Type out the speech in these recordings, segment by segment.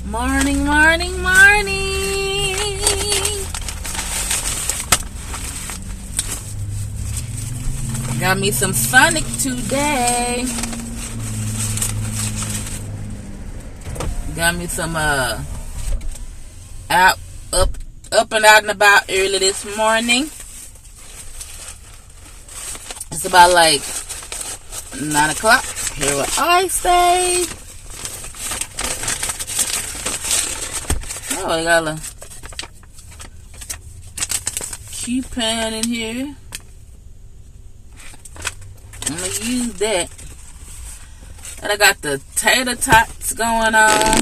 Morning, morning, morning. Got me some Sonic today. Got me some up and out and about early this morning. It's about like 9 o'clock. Here where I stay. Oh, I got a key pan in here. I'm gonna use that. And I got the tater tots going on.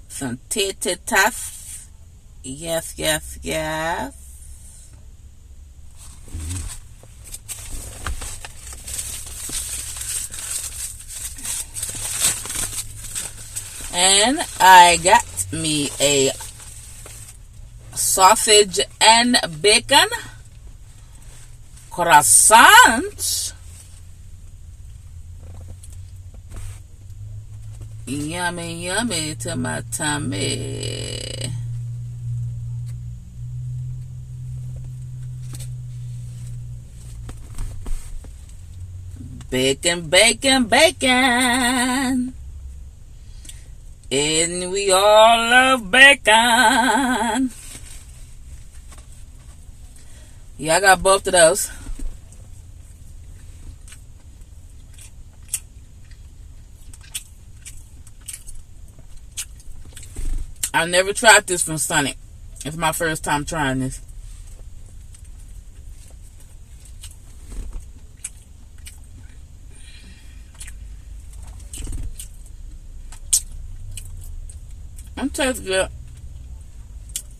Some tater tots. Yes, yes, yes. And I got me a sausage and bacon croissant. Yummy, yummy to my tummy. Bacon, bacon, bacon. And we all love bacon. Yeah, I got both of those. I never tried this from Sonic. It's my first time trying this. It tastes good.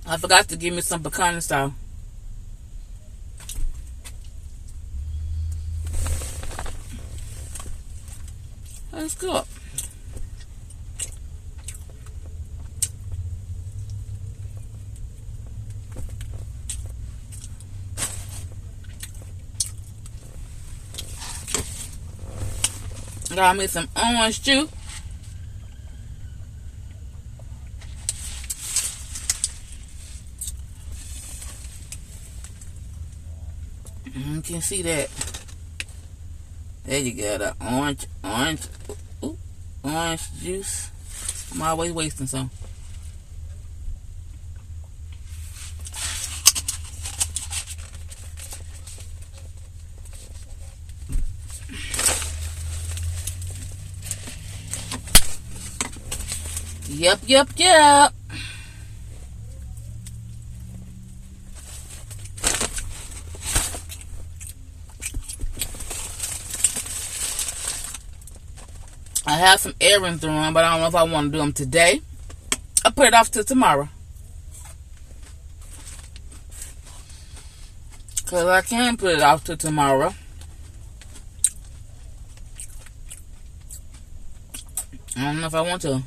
I forgot to give me some pecan style. That's good. Got me some orange juice. You can see that. There you go, the orange juice. I'm always wasting some. Yep, yep, yep. I have some errands to run, but I don't know if I want to do them today. I'll put it off till tomorrow. Because I can put it off till tomorrow. I don't know if I want to.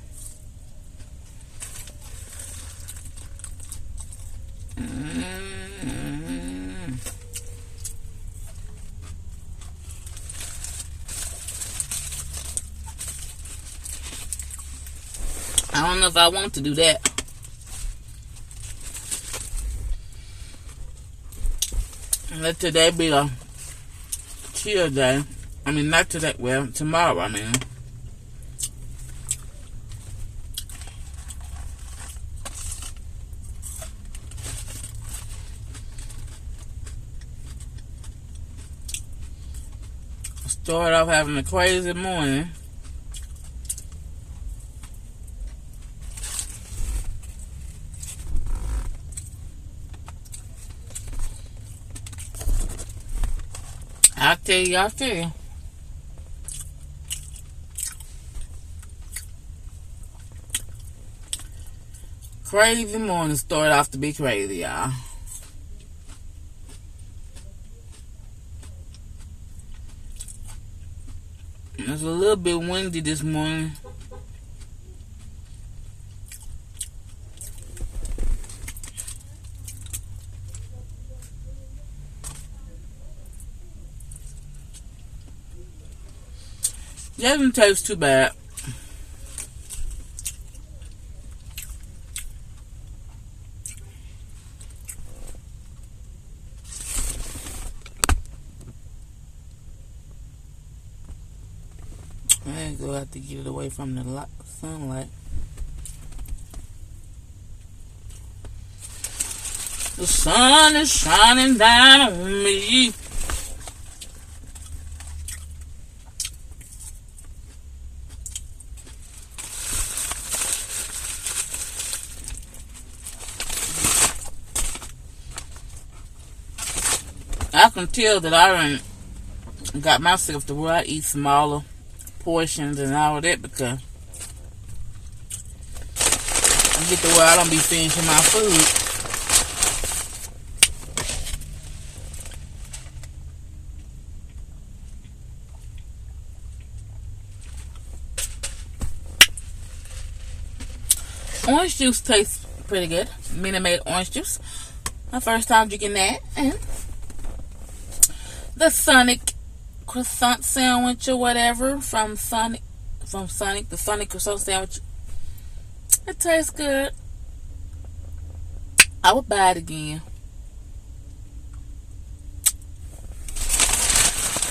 I don't know if I want to do that. Let today be a chill day. I mean, not today. Well, tomorrow, I mean. Start off having a crazy morning. I'll tell you. Crazy morning started off to be crazy, y'all. It's a little bit windy this morning. Doesn't taste too bad. I go have to get it away from the sunlight. The sun is shining down on me. I can tell that I done got myself to where I eat smaller portions and all that, because I get to where I don't be finishing my food. Orange juice tastes pretty good. Minute Maid orange juice. My first time drinking that. And the Sonic croissant sandwich or whatever from Sonic, the Sonic croissant sandwich. It tastes good. I would buy it again.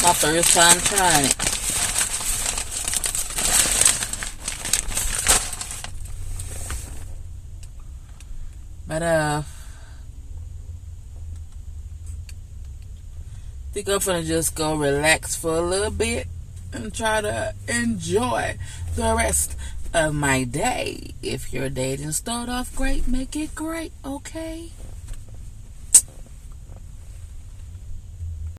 My first time trying it. But I think I'm gonna just go relax for a little bit and try to enjoy the rest of my day. If your day didn't start off great, make it great, okay?